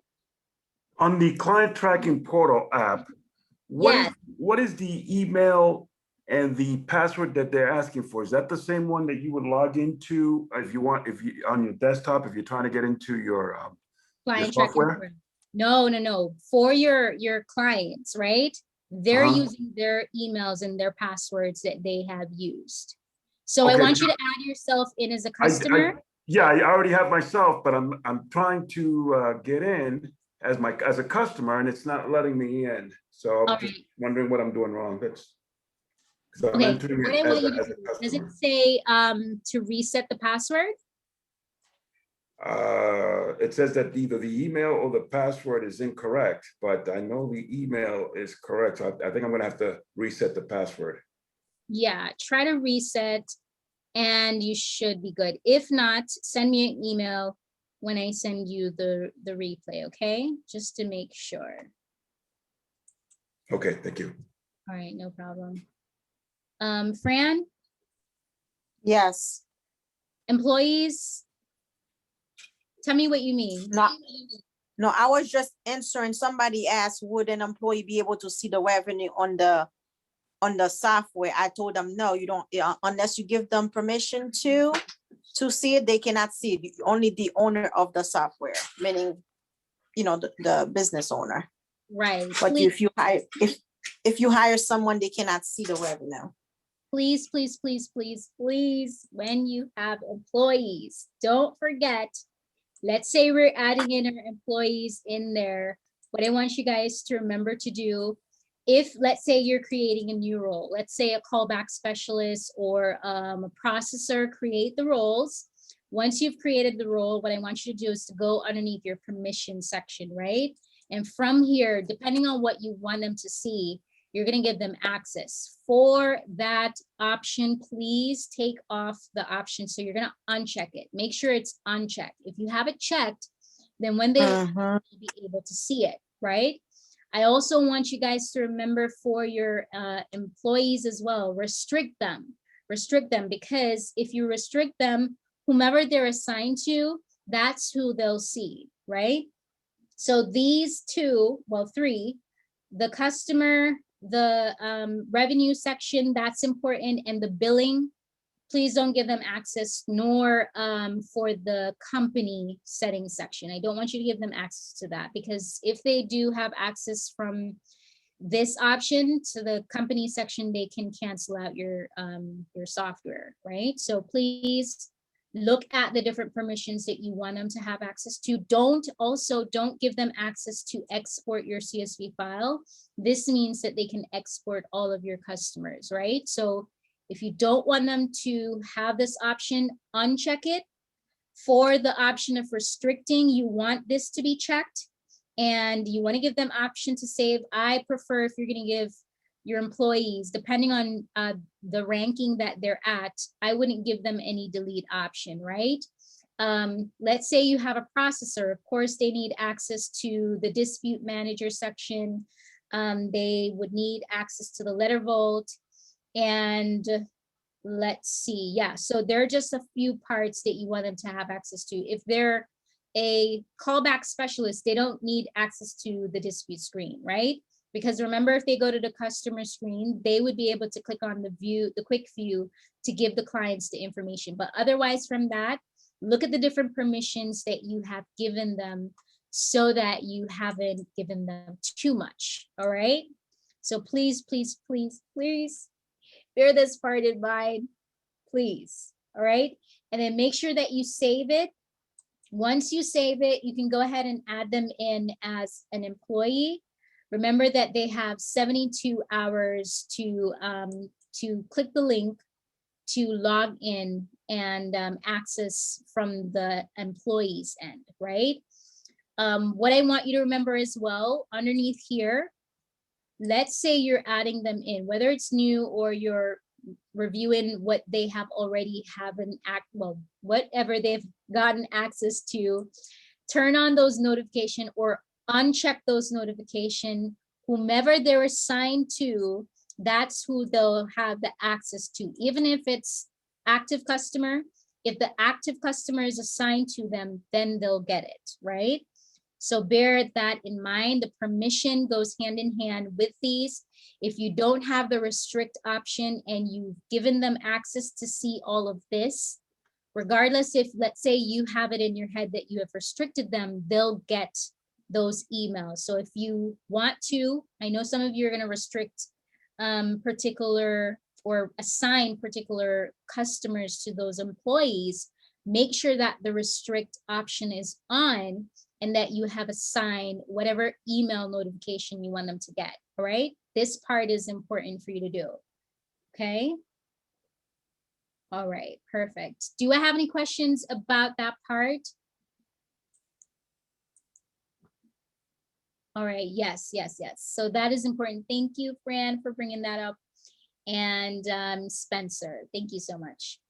On the client tracking portal app, Yes. what is the email and the password that they're asking for? Is that the same one that you would log into if you on your desktop, if you're trying to get into your Client tracking software? portal. No. For your clients, right? They're using their emails and their passwords that they have used. So I Okay. want you to add yourself in as a customer. Yeah, I already have myself, but I'm trying to get in as a customer, and it's not letting me in. So I'm just wondering what I'm doing wrong. That's because I'm Okay, entering what it I want as you to a do, does customer. it say to reset the password? It says that either the email or the password is incorrect, but I know the email is correct. So I think I'm gonna have to reset the password. Yeah, try to reset and you should be good. If not, send me an email when I send you the replay, okay? Just to make sure. Okay, thank you. All right, no problem. Fran, Yes. employees, tell me what you mean. No, I was just answering. Somebody asked, would an employee be able to see the revenue on the software? I told them, no, you don't, unless you give them permission to see it, they cannot see it. Only the owner of the software, meaning, the business owner. Right. But Please, if you hire someone, they cannot see the revenue. please, when you have employees, don't forget, let's say we're adding in our employees in there. What I want you guys to remember to do, if let's say you're creating a new role, let's say a callback specialist or a processor, create the roles. Once you've created the role, what I want you to do is to go underneath your permission section, right? And from here, depending on what you want them to see, you're going to give them access. For that option, please take off the option. So you're going to uncheck it. Make sure it's unchecked. If you have it checked, then when they will be able to see it, right? I also want you guys to remember for your employees as well, restrict them, because if you restrict them, whomever they're assigned to, that's who they'll see, right? So these 2, well, 3, the customer, the revenue section, that's important, and the billing, please don't give them access, nor for the company settings section. I don't want you to give them access to that, because if they do have access from this option to the company section, they can cancel out your software, right? So please look at the different permissions that you want them to have access to. Don't give them access to export your CSV file. This means that they can export all of your customers, right? So if you don't want them to have this option, uncheck it. For the option of restricting, you want this to be checked, and you want to give them option to save. I prefer, if you're going to give your employees, depending on the ranking that they're at, I wouldn't give them any delete option, right? Let's say you have a processor. Of course, they need access to the dispute manager section. They would need access to the letter vault, and let's see. Yeah, so there are just a few parts that you want them to have access to. If they're a callback specialist, they don't need access to the dispute screen, right? Because remember, if they go to the customer screen, they would be able to click on the quick view to give the clients the information. But otherwise from that, look at the different permissions that you have given them so that you haven't given them too much, all right? So please bear this part in mind, please, all right? And then make sure that you save it. Once you save it, you can go ahead and add them in as an employee. Remember that they have 72 hours to click the link to log in and access from the employee's end, right? What I want you to remember as well, underneath here, let's say you're adding them in, whether it's new or you're reviewing what they have already well, whatever they've gotten access to, turn on those notification or uncheck those notification. Whomever they're assigned to, that's who they'll have the access to. Even if it's active customer, if the active customer is assigned to them, then they'll get it, right? So bear that in mind. The permission goes hand in hand with these. If you don't have the restrict option and you've given them access to see all of this, regardless if, let's say you have it in your head that you have restricted them, they'll get those emails. So if you want to, I know some of you are going to restrict particular or assign particular customers to those employees, make sure that the restrict option is on and that you have assigned whatever email notification you want them to get, all right? This part is important for you to do, okay? All right, perfect. Do I have any questions about that part? All right, yes. So that is important. Thank you, Fran, for bringing that up. And Spencer, thank you so much.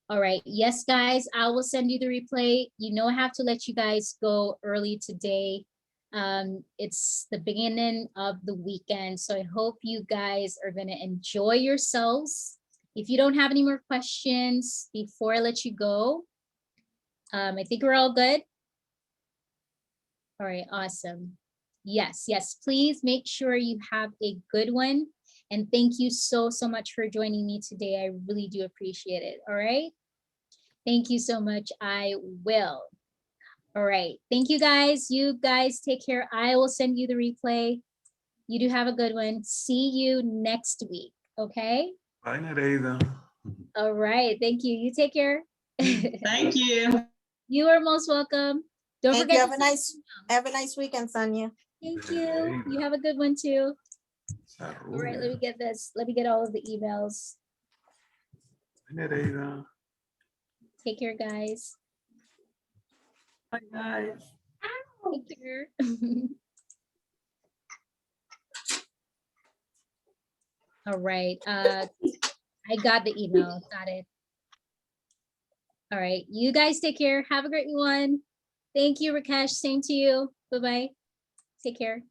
All right, yes, guys, I will send you the replay. You know I have to let you guys go early today. It's the beginning of the weekend, so I hope you guys are gonna enjoy yourselves. If you don't have any more questions before I let you go, I think we're all good. All right, awesome. Yes, please make sure you have a good one. And thank you so much for joining me today. I really do appreciate it. All right. Thank you so much. I will. All right. Thank you guys. You guys take care. I will send you the replay. You do have a good one. See you next week. Okay. Bye, Nereida. All right. Thank you. You take care. Thank you. You are most welcome. Don't Thank forget. you. Have a nice weekend, Sonia. Thank you. You have a good one too. All right, let me get this. Let me get all of the emails. Nereida. Take care, guys. Bye, guys. Take care. All right. I got the email. Got it. All right. You guys take care. Have a great one. Thank you, Rakesh. Same to you. Bye-bye. Take care.